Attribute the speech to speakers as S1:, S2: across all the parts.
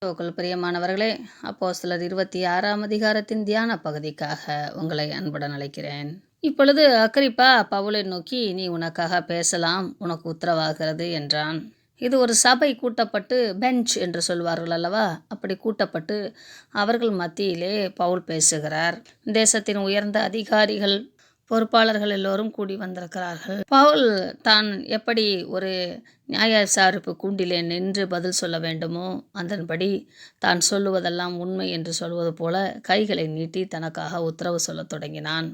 S1: கிறிஸ்துவுக்குள் பிரியமானவர்களே, அப்போஸ்தலர் 26ஆம் அதிகாரத்தின் தியான பகுதிக்காக உங்களை அன்புடன் அழைக்கிறேன். இப்பொழுது அக்கிரிப்பா பவுலை நோக்கி, நீ உனக்காக பேசலாம், உனக்கு உத்தரவாகிறது என்றான். இது ஒரு சபை கூட்டப்பட்டு, பெஞ்ச் என்று சொல்வார்கள் அல்லவா, அப்படி கூட்டப்பட்டு அவர்கள் மத்தியிலே பவுல் பேசுகிறார். தேசத்தின் உயர்ந்த அதிகாரிகள், பொறுப்பாளர்கள் எல்லோரும் கூடி வந்திருக்கிறார்கள். பவுல் தான் எப்படி ஒரு நியாய விசாரிப்பு கூண்டிலே நின்று பதில் சொல்ல வேண்டுமோ அதன்படி தான் சொல்லுவதெல்லாம் உண்மை என்று சொல்வது போல கைகளை நீட்டி தனக்காக உத்தரவு சொல்லத் தொடங்கினான்.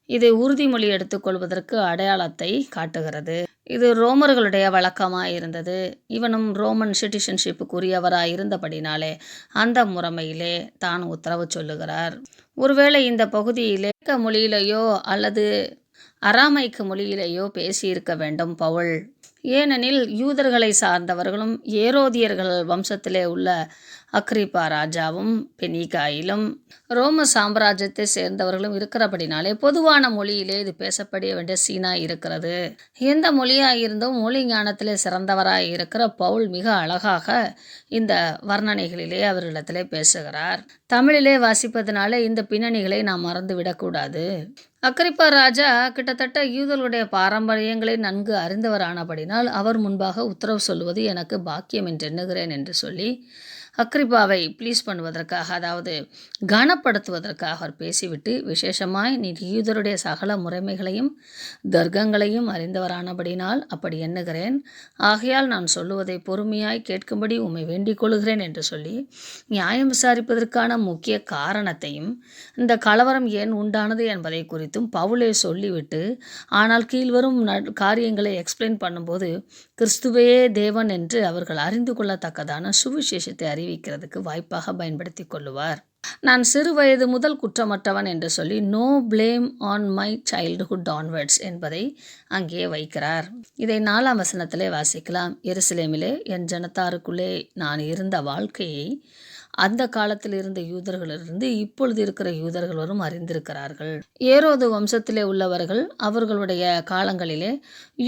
S1: இது உறுதிமொழி எடுத்துக்கொள்வதற்கு அடையாளத்தை காட்டுகிறது. இது ரோமர்களுடைய வழக்கமாக இருந்தது. இவனும் ரோமன் சிட்டிசன்ஷிப்புக்குரியவராக இருந்தபடினாலே அந்த முறைமையிலே தான் உத்தரவு சொல்லுகிறார். ஒருவேளை இந்த பகுதியிலே மொழியிலேயோ அல்லது அராமைக்கு மொழியிலேயோ பேசியிருக்க வேண்டும் பவுல். ஏனெனில் யூதர்களை சார்ந்தவர்களும் ஏரோதியர்கள் வம்சத்திலே உள்ள அக்கிரிப்பா ராஜாவும் பெனிகாயிலும் ரோம சாம்ராஜ்யத்தை சேர்ந்தவர்களும் இருக்கிறபடினாலே பொதுவான மொழியிலே இது பேசப்பட வேண்டிய சீனா இருக்கிறது. எந்த மொழியாக இருந்தும் மொழி ஞானத்திலே சிறந்தவராய் இருக்கிற பவுல் மிக அழகாக இந்த வர்ணனைகளிலே அவரிடத்திலே பேசுகிறார். தமிழிலே வாசிப்பதனால இந்த பின்னணிகளை நாம் மறந்துவிடக்கூடாது. அக்கிரிப்பா ராஜா கிட்டத்தட்ட யூதர்களுடைய பாரம்பரியங்களை நன்கு அறிந்தவரானபடினால் அவர் முன்பாக உத்தரவு சொல்வது எனக்கு பாக்கியம் என்று எண்ணுகிறேன் என்று சொல்லி அக்கிரிப்பாவை ப்ளீஸ் பண்ணுவதற்காக, அதாவது கனப்படுத்துவதற்காக அவர் பேசிவிட்டு, விசேஷமாய் நீ யூதருடைய சகல முறைமைகளையும் தர்க்கங்களையும் அறிந்தவரானபடினால் அப்படி எண்ணுகிறேன், ஆகையால் நான் சொல்லுவதை பொறுமையாய் கேட்கும்படி உம்மை வேண்டிக் கொள்கிறேன் என்று சொல்லி நியாயம் விசாரிப்பதற்கான முக்கிய காரணத்தையும் இந்த கலவரம் ஏன் உண்டானது என்பதை குறித்தும் பவுலே சொல்லிவிட்டு, ஆனால் கீழ்வரும் காரியங்களை எக்ஸ்பிளைன் பண்ணும்போது கிறிஸ்துவே தேவன் என்று அவர்கள் அறிந்து கொள்ளத்தக்கதான சுவிசேஷத்தை அறிவிக்கிறதுக்கு வாய்ப்பாக பயன்படுத்தி கொள்ளுவார். நான் சிறு வயது முதல் குற்றமற்றவன் என்று சொல்லி no blame on my childhood onwards என்பதை அங்கே வைக்கிறார். இதை 4ஆம் வசனத்திலே வாசிக்கலாம். எருசலேமிலே என் ஜனத்தாருக்குள்ளே நான் இருந்த வாழ்க்கையை அந்த காலத்தில் இருந்த யூதர்களிலிருந்து இப்பொழுது இருக்கிற யூதர்கள் வரும் அறிந்திருக்கிறார்கள். ஏரோது வம்சத்திலே உள்ளவர்கள் அவர்களுடைய காலங்களிலே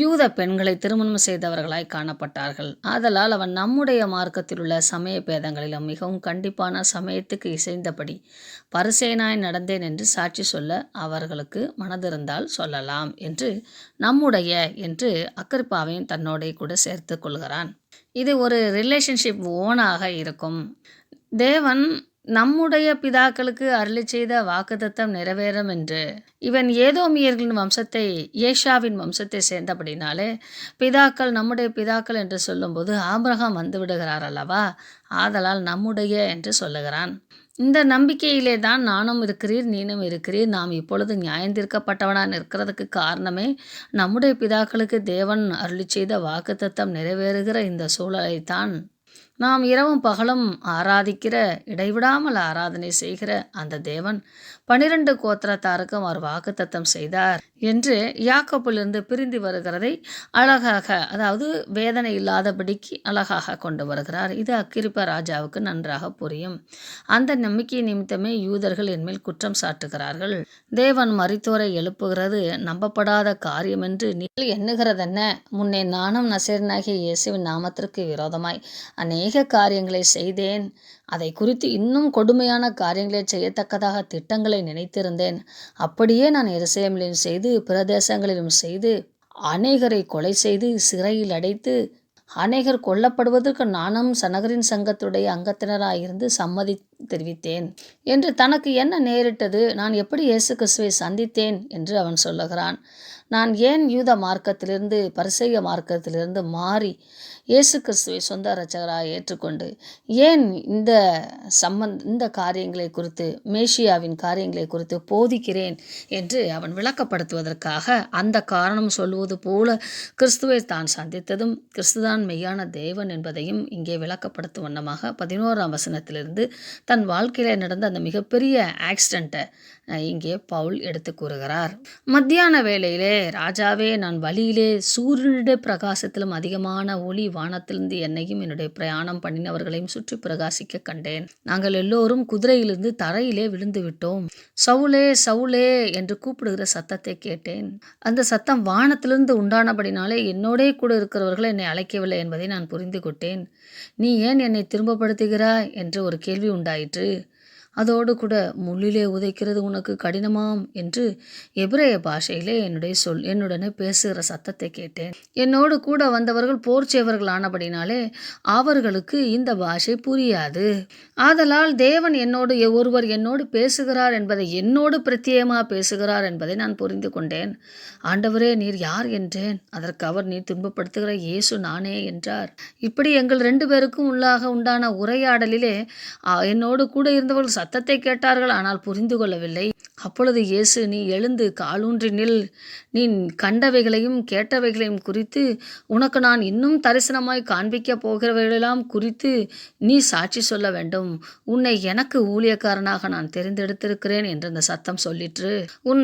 S1: யூத பெண்களை திருமணம் செய்தவர்களாய் காணப்பட்டார்கள். ஆதலால் அவன் நம்முடைய மார்க்கத்தில் உள்ள சமய பேதங்களிலும் மிகவும் கண்டிப்பான சமயத்துக்கு இசைந்தபடி பரிசேயனாய் நடந்தேன் என்று சாட்சி சொல்ல அவர்களுக்கு மனதிருந்தால் சொல்லலாம் என்று நம்முடைய என்று அக்கிரிப்பாவையும் தன்னோட கூட சேர்த்து கொள்கிறான். இது ஒரு ரிலேஷன்ஷிப் ஓனாக இருக்கும். தேவன் நம்முடைய பிதாக்களுக்கு அருளி செய்த வாக்குத்தத்தம் நிறைவேறும் என்று. இவன் ஏதோமியர்களின் வம்சத்தை, ஏஷாவின் வம்சத்தை சேர்ந்தபடினாலே பிதாக்கள் நம்முடைய பிதாக்கள் என்று சொல்லும்போது ஆபிரகாம் வந்து விடுகிறார் அல்லவா, ஆதலால் நம்முடைய என்று சொல்லுகிறான். இந்த நம்பிக்கையிலே தான் நானும் இருக்கிறீர், நீனும் இருக்கிறீர். நாம் இப்பொழுது நியாயந்தீர்க்கப்பட்டவனாக இருக்கிறதுக்கு காரணமே நம்முடைய பிதாக்களுக்கு தேவன் அருளி செய்த வாக்குத்தத்தம் நிறைவேறுகிற இந்த சூழலைத்தான். நாம் இரவும் பகலும் ஆராதிக்கிற, இடைவிடாமல் ஆராதனை செய்கிற அந்த தேவன் 12 கோத்திரத்தாருக்கும் அவர் வாக்குத்தத்தம் செய்தார் என்று யாக்கோபிலிருந்து பிரிந்து வருகிறதை அழகாக, அதாவது வேதனை இல்லாதபடிக்கு அழகாக கொண்டு வருகிறார். இது அக்கிரிப்பா ராஜாவுக்கு நன்றாக புரியும். அந்த நம்பிக்கை நிமித்தமே யூதர்கள் என்மேல் குற்றம் சாட்டுகிறார்கள். தேவன் மரித்தோரை எழுப்புகிறது நம்பப்படாத காரியம் என்று நீங்கள் எண்ணுகிறதென்ன? முன்னே நானும் நசரேயனாகிய இயேசுவின் நாமத்திற்கு விரோதமாய் அநேக காரியங்களை செய்தேன். அதை குறித்து இன்னும் கொடுமையான காரியங்களை செய்யத்தக்கதாக திட்டங்களை நினைத்திருந்தேன். அப்படியே நான் எருசலேமிலும் செய்து பிரதேசங்களிலும் செய்து அநேகரை கொலை செய்து சிறையில் அடைத்து அநேகர் கொல்லப்படுவதற்கு நானும் சனகரின் சங்கத்துடைய அங்கத்தினராயிருந்து சம்மதி தெரிவித்தேன் என்று தனக்கு என்ன நேரிட்டது, நான் எப்படி இயேசு கிறிஸ்துவை சந்தித்தேன் என்று அவன் சொல்லுகிறான். நான் ஏன் யூத மார்க்கத்திலிருந்து பரிசேய மார்க்கத்திலிருந்து மாறி இயேசு கிறிஸ்துவை சொந்த இரட்சகராக ஏற்றுக்கொண்டு ஏன் இந்த காரியங்களை குறித்து, மேசியாவின் காரியங்களை குறித்து போதிக்கிறேன் என்று அவன் விளக்கப்படுத்துவதற்காக அந்த காரணம் சொல்வது போல கிறிஸ்துவை தான் சந்தித்ததும் கிறிஸ்துதான் மெய்யான தேவன் என்பதையும் இங்கே விளக்கப்படுத்தும் வண்ணமாக 11ஆம் வசனத்திலிருந்து தன் வாழ்க்கையில் நடந்த அந்த மிகப்பெரிய ஆக்சிடெண்ட்டை இங்கே பவுல் எடுத்து கூறுகிறார். மத்தியான வேளையிலே ராஜாவே, நான் வழியிலே சூரியனுடைய பிரகாசத்திலும் அதிகமான ஒளி வானத்திலிருந்து என்னையும் என்னுடைய பிரயாணம் பண்ணினவர்களையும் சுற்றி பிரகாசிக்க கண்டேன். நாங்கள் எல்லோரும் குதிரையிலிருந்து தரையிலே விழுந்து விட்டோம். சவுலே, சவுலே என்று கூப்பிடுகிற சத்தத்தை கேட்டேன். அந்த சத்தம் வானத்திலிருந்து உண்டானபடினாலே என்னோடே கூட இருக்கிறவர்கள் என்னை அழைக்கவில்லை என்பதை நான் புரிந்து கொண்டேன். நீ ஏன் என்னை திரும்பப்படுத்துகிறாய் என்று ஒரு கேள்வி உண்டாயிற்று. அதோடு கூட முள்ளிலே உதைக்கிறது உனக்கு கடினமாம் என்று எபிரேய பாஷையிலே என்னுடனே பேசுகிற சத்தத்தை கேட்டேன். என்னோடு கூட வந்தவர்கள் போர் செய்வர்கள் ஆனபடினாலே அவர்களுக்கு இந்த பாஷை புரியாது. ஆதலால் தேவன் ஒருவர் என்னோடு பேசுகிறார் என்பதை, என்னோடு பிரத்யேகமாக பேசுகிறார் என்பதை நான் புரிந்து கொண்டேன். ஆண்டவரே, நீர் யார் என்றேன். அதற்கு அவர், நீர் துன்பப்படுத்துகிற இயேசு நானே என்றார். இப்படி எங்கள் 2 பேருக்கும் உண்டான உரையாடலிலே என்னோடு கூட இருந்தவர்கள் சத்தத்தை கேட்டார்கள், ஆனால் புரிந்து கொள்ளவில்லை. அப்பொழுது இயேசு, நீ எழுந்து காலூன்றி நில். நீ கண்டவைகளையும் கேட்டவைகளையும் குறித்து உனக்கு நான் இன்னும் தரிசனமாய் காண்பிக்கப் போகிறவைகளெல்லாம் குறித்து நீ சாட்சி சொல்ல வேண்டும். உன்னை எனக்கு ஊழியக்காரனாக நான் தெரிந்தெடுத்திருக்கிறேன் என்று அந்த சத்தம் சொல்லிற்று. உன்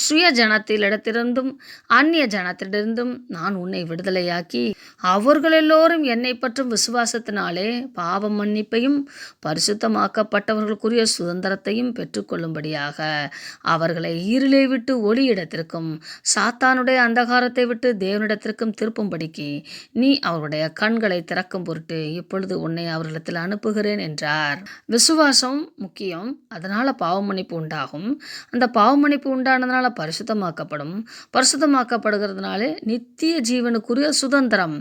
S1: சுய ஜனத்திலிடத்திலிருந்தும் அந்நிய ஜனத்திலிருந்தும் நான் உன்னை விடுதலையாக்கி அவர்கள் எல்லோரும் என்னை பற்றும் விசுவாசத்தினாலே பாவ மன்னிப்பையும் பரிசுத்தமாக்கப்பட்டவர்களுக்குரிய சுதந்திரத்தையும் பெற்றுக்கொள்ளும்படியாக அவர்களை இருளை விட்டு ஒளியிடத்திற்கும் சாத்தானுடைய அந்தகாரத்தை விட்டு தேவனிடத்திற்கும் திருப்பும்படிக்கு நீ அவருடைய கண்களை திறக்கும் பொருட்டு இப்பொழுது உன்னை அவர்களிடத்தில் அனுப்புகிறேன் என்றார். விசுவாசம் முக்கியம். அதனால பாவமன்னிப்பு உண்டாகும். அந்த பாவமன்னிப்பு உண்டானதுனால பரிசுத்தமாக்கப்படும். பரிசுத்தமாக்கப்படுகிறதுனால நித்திய ஜீவனுக்குரிய சுதந்திரம்.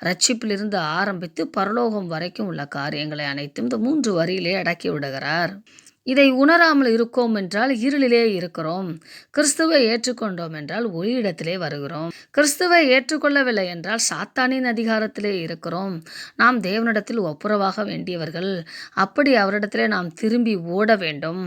S1: ரட்சிப்பிலிருந்து ஆரம்பித்து பரலோகம் வரைக்கும் உள்ள காரியங்களை அனைத்தும் இந்த 3 வரியிலே அடக்கி விடுகிறார். இதை உணராமல் இருக்கோம் என்றால் இருளிலே இருக்கிறோம். கிறிஸ்துவை ஏற்றுக்கொண்டோம் என்றால் ஒளியிடத்திலே வருகிறோம். கிறிஸ்துவை ஏற்றுக்கொள்ளவில்லை என்றால் சாத்தானின் அதிகாரத்திலே இருக்கிறோம். நாம் தேவனிடத்தில் ஒப்புரவாக வேண்டியவர்கள். அப்படி அவரிடத்திலே நாம் திரும்பி ஓட வேண்டும்.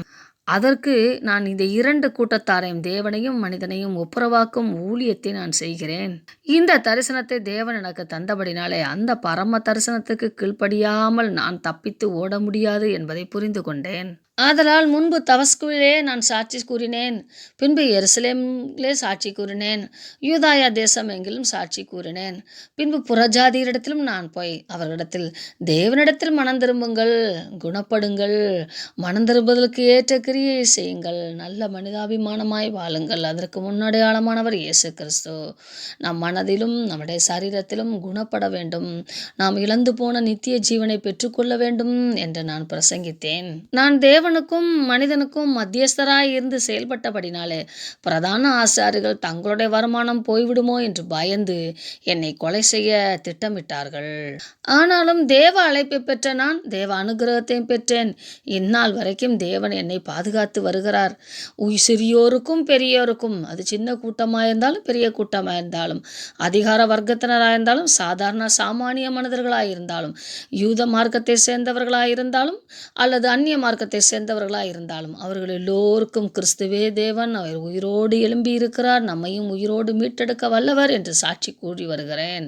S1: அதற்கு நான் இந்த 2 கூட்டத்தாரையும், தேவனையும் மனிதனையும் ஒப்புரவாக்கும் ஊழியத்தை நான் செய்கிறேன். இந்த தரிசனத்தை தேவன் எனக்கு தந்தபடினாலே அந்த பரம தரிசனத்துக்கு கீழ்ப்படியாமல் நான் தப்பித்து ஓட முடியாது என்பதை புரிந்து கொண்டேன். ஆதலால் முன்பு தமஸ்குவிலே நான் சாட்சி கூறினேன், பின்பு எருசலேமிலே சாட்சி கூறினேன், யூதாயா தேசம் எங்கிலும் சாட்சி கூறினேன். பின்பு புறஜாதியரிடத்திலும் நான் போய் அவர்களிடத்தில், தேவனிடத்தில் மனம் திரும்புங்கள், குணப்படுங்கள், மனம் திரும்புதலுக்கு ஏற்ற கிரியை செய்யுங்கள், நல்ல மனிதாபிமானமாய் வாழுங்கள், அதற்கு முன்னடையாளமானவர் இயேசு கிறிஸ்து. நம் மனதிலும் நம்முடைய சரீரத்திலும் குணப்பட வேண்டும். நாம் இழந்து போன நித்திய ஜீவனை பெற்றுக்கொள்ள வேண்டும் என்று நான் பிரசங்கித்தேன். நான் தேவனுக்கும் மனிதனுக்கும் மத்தியஸ்தராய் இருந்து செயல்பட்டபடினாலே பிரதான ஆசாரிகள் தங்களுடைய வருமானம் போய்விடுமோ என்று பயந்து என்னை கொலை செய்ய திட்டமிட்டார்கள். ஆனாலும் தேவ அழைப்பை பெற்ற நான் தேவ அனுகிரகத்தையும் பெற்றேன். இந்நாள் வரைக்கும் தேவன் என்னை பாதுகாத்து வருகிறார். சிறியோருக்கும் பெரியோருக்கும், அது சின்ன கூட்டமாக இருந்தாலும் பெரிய கூட்டமாக இருந்தாலும், அதிகார வர்க்கத்தினராக இருந்தாலும் சாதாரண சாமானிய மனிதர்களாக இருந்தாலும், யூத மார்க்கத்தை சேர்ந்தவர்களாக இருந்தாலும் அல்லது அந்நிய மார்க்கத்தை சேர்ந்தவர்களாக இருந்தாலும், அவர்கள் எல்லோருக்கும் கிறிஸ்துவே தேவன், அவர் உயிரோடு எழும்பி இருக்கிறார், நம்மையும் உயிரோடு மீட்டெடுக்க வல்லவர் என்று சாட்சி கூறி வருகிறேன்.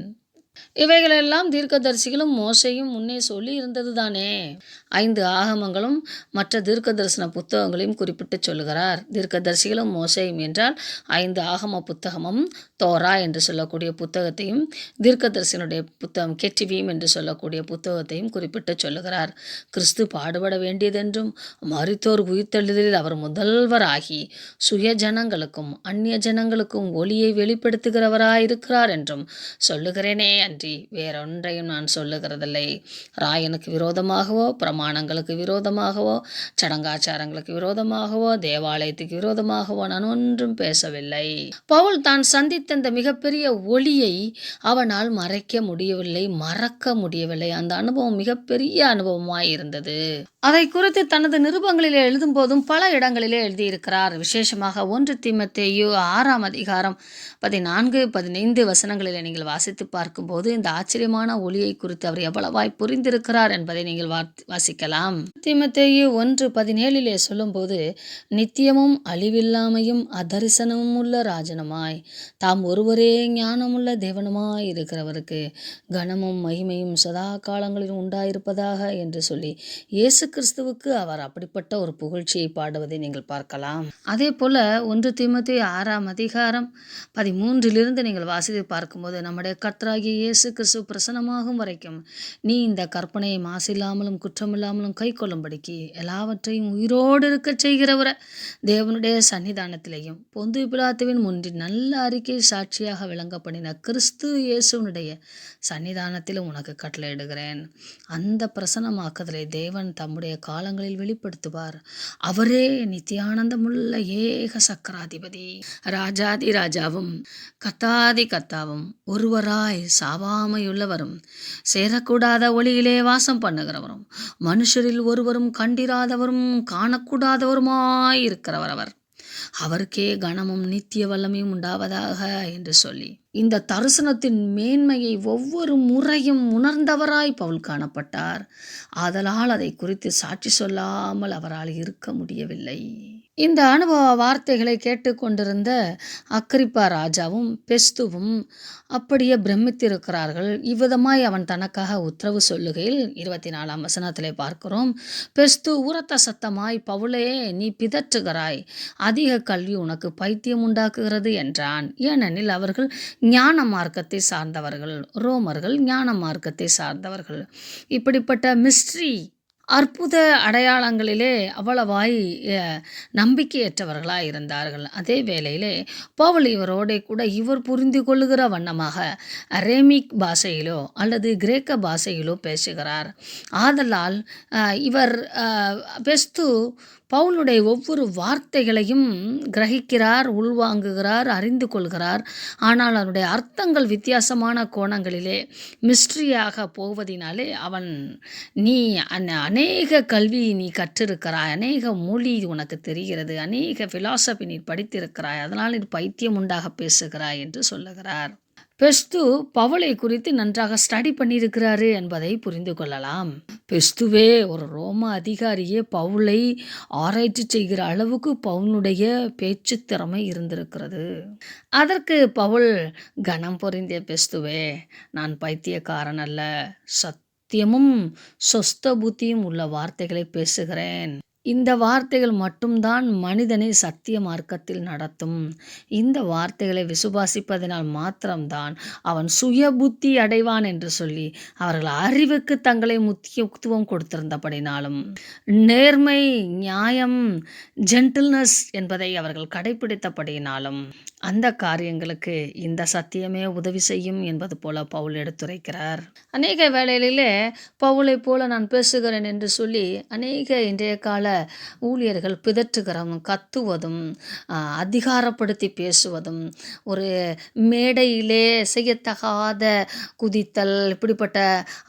S1: இவைகளெல்லாம் தீர்க்கதரிசிகளும் மோசேயும் முன்னே சொல்லி இருந்தது தானே. 5 ஆகமங்களும் மற்ற தீர்க்க தரிசன புத்தகங்களையும் குறிப்பிட்டு சொல்லுகிறார். தீர்க்கதரிசிகளும் மோசேயும் என்றால் 5 ஆகம புத்தகமும், தோரா என்று சொல்லக்கூடிய புத்தகத்தையும், தீர்க்கதரிசனுடைய புத்தகம் கெட்டிவீம் என்று சொல்லக்கூடிய புத்தகத்தையும் குறிப்பிட்டு சொல்லுகிறார். கிறிஸ்து பாடுபட வேண்டியதென்றும் மரித்தோர் உயிர்த்தெழுதலில் அவர் முதல்வராகி சுய ஜனங்களுக்கும் அந்நிய ஜனங்களுக்கும் ஒளியை வெளிப்படுத்துகிறவராயிருக்கிறார் என்றும் சொல்லுகிறேனே அன்றி வேறொன்றையும் நான் சொல்லுகிறதில்லை. ராயனுக்கு விரோதமாகவோ, பிரமாணங்களுக்கு விரோதமாகவோ, சடங்காச்சாரங்களுக்கு விரோதமாகவோ, தேவாலயத்துக்கு விரோதமாகவோ நான் ஒன்றும் பேசவில்லை. பவுல் தான் சந்தித்த இந்த மிகப்பெரிய ஒளியை அவனால் மறைக்க முடியவில்லை, மறக்க முடியவில்லை. அந்த அனுபவம் மிகப்பெரிய அனுபவமாய் இருந்தது. அதை குறித்து தனது நிருபங்களிலே எழுதும் போதும் பல இடங்களிலே எழுதியிருக்கிறார். விசேஷமாக 1 தீமோத்தேயு 6 அதிகாரம் 14-15 வசனங்களிலே நீங்கள் வாசித்து பார்க்கும்போது சொல்லும்போது இந்த ஆச்சரியமான ஒளியை குறித்து அவர் எவ்வளவாய் புரிந்திருக்கிறார் என்பதை நீங்கள் வாசிக்கலாம். தீமோத்தேயு 1:17 சொல்லும்போது, நித்தியமும் அழிவில்லாமையும் அதரிசனமும் உள்ள ராஜனுமாய் தாம் ஒருவரே ஞானமுள்ள தேவனுமாய் இருக்கிறவருக்கு கனமும் மகிமையும் சதா காலங்களிலும் உண்டாயிருப்பதாக என்று சொல்லி இயேசு கிறிஸ்துவுக்கு அவர் அப்படிப்பட்ட ஒரு புகழ்ச்சியை பாடுவதை நீங்கள் பார்க்கலாம். அதே போல 1 தீமோத்தேயு 6:13 நீங்கள் வாசித்து பார்க்கும்போது, நம்முடைய கர்த்தராகிய இயேசு கிறிஸ்து பிரசன்னமாகும் வரைக்கும் நீ இந்த கற்பனையை மாசில்லாமலும் குற்றமில்லாமலும் கை கொள்ளும்படிக்கு எல்லாவற்றையும் உயிரோடு இருக்க செய்கிறவர தேவனுடைய சன்னிதானத்திலேயும் பொந்து பிலாத்துவின் முன்றில் நல்ல அறிக்கை சாட்சியாக விளங்க பண்ணின கிறிஸ்து இயேசுனுடைய சன்னிதானத்திலும் உனக்கு கட்டளையிடுகிறேன். அந்த பிரசன்னமாக்குதலை தேவன் தம்முடைய காலங்களில் வெளிப்படுத்துவார். அவரே நித்தியானந்தமுள்ள ஏக சக்கராதிபதி, ராஜாதி ராஜாவும் கர்த்தாதி கர்த்தாவும், ஒருவராய் சாவாமையுள்ளவரும் சேரக்கூடாத ஒளியிலே வாசம் பண்ணுகிறவரும் மனுஷரில் ஒருவரும் கண்டிராதவரும் காணக்கூடாதவருமாய் இருக்கிறவர் அவர். அவருக்கே கனமும் நித்திய வல்லமையும் உண்டாவதாக என்று சொல்லி இந்த தரிசனத்தின் மேன்மையை ஒவ்வொரு முறையும் உணர்ந்தவராய் பவுல் காணப்பட்டார். ஆதலால் அதை குறித்து சாட்சி சொல்லாமல் அவரால் இருக்க முடியவில்லை. இந்த அனுபவ வார்த்தைகளை கேட்டுக்கொண்டிருந்த அக்கிரிப்பா ராஜாவும் பெஸ்துவும் அப்படியே பிரமித்திருக்கிறார்கள். இவ்விதமாய் அவன் தனக்காக உத்தரவு சொல்லுகையில் 24ஆம் வசனத்திலே பார்க்கிறோம். பெஸ்து உரத்த சத்தமாய், பவுலே, நீ பிதற்றுகிறாய், அதிக கல்வி உனக்கு பைத்தியம் உண்டாக்குகிறது என்றான். ஏனெனில் அவர்கள் ஞான மார்க்கத்தை சார்ந்தவர்கள், ரோமர்கள் ஞான மார்க்கத்தை சார்ந்தவர்கள். இப்படிப்பட்ட மிஸ்ட்ரி அற்புத அடையாளங்களிலே அவ்வளவாய் நம்பிக்கையற்றவர்களாக இருந்தார்கள். அதே வேளையிலே பவுல் இவரோட கூட இவர் புரிந்து கொள்ளுகிற வண்ணமாக அரேமிக் பாஷையிலோ அல்லது கிரேக்க பாஷையிலோ பேசுகிறார். ஆதலால் இவர் பெஸ்து பவுலுடைய ஒவ்வொரு வார்த்தைகளையும் கிரகிக்கிறார், உள்வாங்குகிறார், அறிந்து கொள்கிறார். ஆனால் அவனுடைய அர்த்தங்கள் வித்தியாசமான கோணங்களிலே மிஸ்ட்ரியாக போவதினாலே அவன், நீ அநேக கல்வி நீ கற்றிருக்கிறாய், அநேக மொழி உனக்கு தெரிகிறது, அநேக பிலாசபி நீ படித்திருக்கிறாய், அதனால் இது பைத்தியம் உண்டாக பேசுகிறாய் என்று சொல்லுகிறார். பெஸ்து பவுலை குறித்து நன்றாக ஸ்டடி பண்ணியிருக்கிறாரு என்பதை புரிந்து கொள்ளலாம். பெஸ்துவே ஒரு ரோம அதிகாரியே பவுலை ஆராய்ச்சி செய்கிற அளவுக்கு பவுனுடைய பேச்சு திறமை இருந்திருக்கிறது. அதற்கு பவுல், கனம் பொருந்திய பெஸ்துவே, நான் பைத்தியக்காரன் அல்ல, சத்தியமும் சொஸ்த புத்தியும் உள்ள வார்த்தைகளை பேசுகிறேன். இந்த வார்த்தைகள் மட்டும்தான் மனிதனை சத்திய மார்க்கத்தில் நடத்தும். இந்த வார்த்தைகளை விசுவாசிப்பதனால் மாத்திரம்தான் அவன் சுய புத்தி அடைவான் என்று சொல்லி அவர்கள் அறிவுக்கு தங்களை முக்கியத்துவம் கொடுத்திருந்தபடினாலும் நேர்மை, நியாயம், ஜென்டில்னஸ் என்பதை அவர்கள் கடைபிடித்தபடினாலும் அந்த காரியங்களுக்கு இந்த சத்தியமே உதவி செய்யும் என்பது போல பவுல் எடுத்துரைக்கிறார். அநேக வேளைகளிலே பவுலை போல நான் பேசுகிறேன் என்று சொல்லி அநேக இன்றைய கால ஊழியர்கள் பிதற்றுகிறதும், கத்துவதும், அதிகாரப்படுத்தி பேசுவதும், ஒரு மேடையிலே செய்யத்தகாத குதித்தல், இப்படிப்பட்ட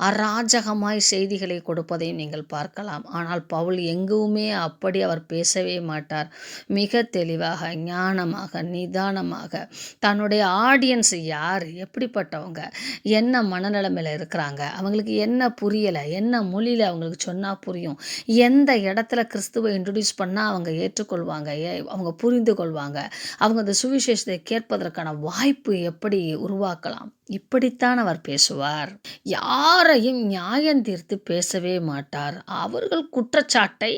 S1: அராஜகமாய் செய்திகளை கொடுப்பதையும் நீங்கள் பார்க்கலாம். ஆனால் பவுல் எங்குமே அப்படி அவர் பேசவே மாட்டார். மிக தெளிவாக, ஞானமாக, நிதானமாக தன்னுடைய ஆடியன்ஸ் யார், எப்படிப்பட்டவங்க, என்ன மனநிலைமையில் இருக்கிறாங்க, அவங்களுக்கு என்ன புரியலை, என்ன மொழியில் அவங்களுக்கு சொன்னால் புரியும், எந்த இடத்துல கிறிஸ்துவை இன்ட்ரடியூஸ் பண்ணால் அவங்க ஏற்றுக்கொள்வாங்க, அவங்க புரிந்து கொள்வாங்க, அவங்க அந்த சுவிசேஷத்தை கேட்பதற்கான வாய்ப்பு எப்படி உருவாக்கலாம், இப்படித்தான் அவர் பேசுவார். யாரையும் நியாயம் தீர்த்து பேசவே மாட்டார். அவர்கள் குற்றச்சாட்டை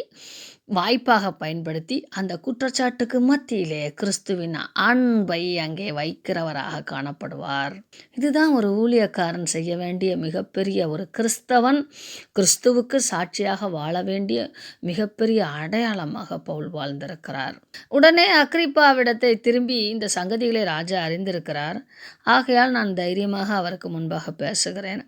S1: வாய்ப்பாக பயன்படுத்தி அந்த குற்றச்சாட்டுக்கு மத்தியிலே கிறிஸ்துவின் அன்பை அங்கே வைக்கிறவராக காணப்படுவார். இதுதான் ஒரு ஊழியக்காரன் செய்ய வேண்டிய மிகப்பெரிய, ஒரு கிறிஸ்தவன் கிறிஸ்துவுக்கு சாட்சியாக வாழ வேண்டிய மிகப்பெரிய அடையாளமாக பவுல் வாழ்ந்திருக்கிறார். உடனே அக்கிரிப்பாவிடத்தை திரும்பி இந்த சங்கதிகளை ராஜா அறிந்திருக்கிறார். ஆகையால் நான் தைரியமாக அவருக்கு முன்பாக பேசுகிறேன்.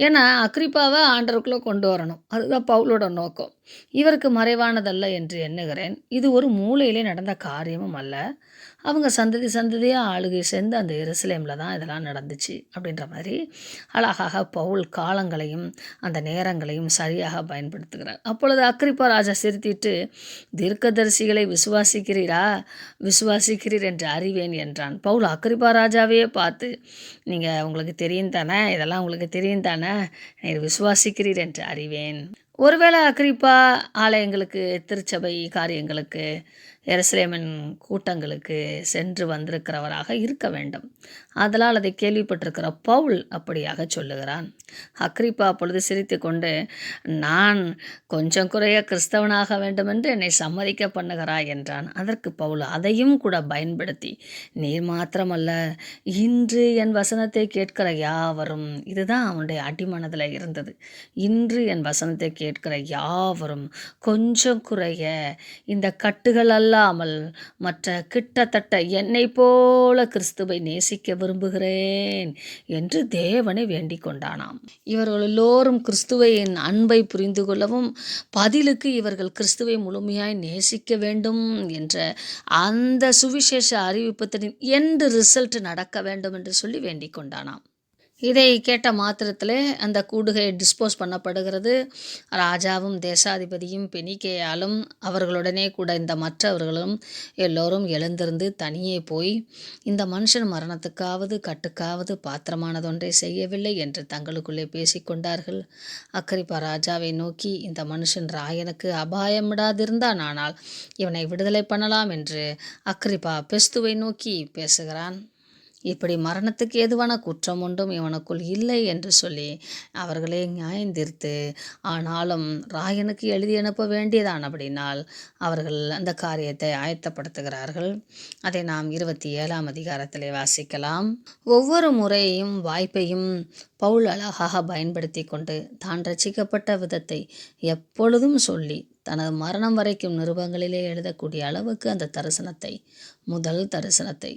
S1: ஏன்னா அக்கிரிப்பாவை ஆண்டவருக்குள்ளே கொண்டு வரணும், அதுதான் பவுலோட நோக்கம். இவருக்கு மறைவானதல்ல என்று எண்ணுகிறேன். இது ஒரு மூலையிலே நடந்த காரியமும் அல்ல. அவங்க சந்ததி சந்ததியாக ஆளுகை சேர்ந்து அந்த எருசலேமில் தான் இதெல்லாம் நடந்துச்சு அப்படின்ற மாதிரி அழகாக பவுல் காலங்களையும் அந்த நேரங்களையும் சரியாக பயன்படுத்துகிறார். அப்பொழுது அக்கிரிப்பா ராஜா சிரித்திட்டு, தீர்க்கதரிசிகளை விசுவாசிக்கிறீர் என்று அறிவேன் என்றான். பவுல் அக்கிரிப்பா ராஜாவையே பார்த்து, நீங்கள் உங்களுக்கு தெரியும் தானே, இதெல்லாம் உங்களுக்கு தெரியும் தானே, நீர் விசுவாசிக்கிறீர் என்று அறிவேன். ஒருவேளை அக்கிரிப்பா ஆலயங்களுக்கு, திருச்சபை காரியங்களுக்கு, எருசலேமின் கூட்டங்களுக்கு சென்று வந்திருக்கிறவராக இருக்க வேண்டும். அதனால் அதை கேள்விப்பட்டிருக்கிற பவுல் அப்படியாக சொல்லுகிறான். அக்கிரிப்பா அப்பொழுது சிரித்து கொண்டு, நான் கொஞ்சம் குறைய கிறிஸ்தவனாக வேண்டுமென்று என்னை சம்மதிக்க பண்ணுகிறாய் என்றான். அதற்கு பவுல் அதையும் கூட பயன்படுத்தி, நீர் மாத்திரமல்ல, இன்று என் வசனத்தை கேட்கிற யாவரும், இதுதான் அவனுடைய அடிமனதில் இருந்தது, இன்று என் வசனத்தை கேட்கிற யாவரும் கொஞ்சம் குறைய இந்த கட்டுகள் அல்லாமல் மற்ற கிட்டத்தட்ட என்னை போல கிறிஸ்துவை நேசிக்க விரும்புகிறேன் என்று தேவனை வேண்டிக் கொண்டானாம். இவர்கள் எல்லோரும் கிறிஸ்துவின் அன்பை புரிந்து கொள்ளவும், பதிலுக்கு இவர்கள் கிறிஸ்துவை முழுமையாய் நேசிக்க வேண்டும் என்ற அந்த சுவிசேஷ அறிவிப்பத்தின் எண்டு ரிசல்ட் நடக்க வேண்டும் என்று சொல்லி வேண்டிக் கொண்டானாம். இதை கேட்ட மாத்திரத்திலே அந்த கூடுகை டிஸ்போஸ் பண்ணப்படுகிறது. ராஜாவும் தேசாதிபதியும் பெனிக்கேயாலும் அவர்களுடனே கூட இந்த மற்றவர்களும் எல்லோரும் எழுந்திருந்து தனியே போய், இந்த மனுஷன் மரணத்துக்காவது கட்டுக்காவது பாத்திரமானதொன்றை செய்யவில்லை என்று தங்களுக்குள்ளே பேசிக்கொண்டார்கள். அக்கிரிப்பா ராஜாவை நோக்கி, இந்த மனுஷன் ராயனுக்கு அபாயமிடாதிருந்தான், ஆனால் இவனை விடுதலை பண்ணலாம் என்று அக்கிரிப்பா பெஸ்துவை நோக்கி பேசுகிறான். இப்படி மரணத்துக்கு ஏதுவான குற்றம் ஒன்றும் இவனுக்குள் இல்லை என்று சொல்லி அவர்களே நியாயந்தீர்த்து, ஆனாலும் ராயனுக்கு எழுதி அனுப்ப வேண்டியதானபடினால் அவர்கள் அந்த காரியத்தை ஆயத்தப்படுத்துகிறார்கள். அதை நாம் 27ஆம் அதிகாரத்திலே வாசிக்கலாம். ஒவ்வொரு முறையும் வாய்ப்பையும் பவுல் அழகாக பயன்படுத்தி கொண்டு தான் ரட்சிக்கப்பட்ட விதத்தை எப்பொழுதும் சொல்லி தனது மரணம் வரைக்கும் நிருபங்களிலே எழுதக்கூடிய அளவுக்கு அந்த முதல் தரிசனத்தை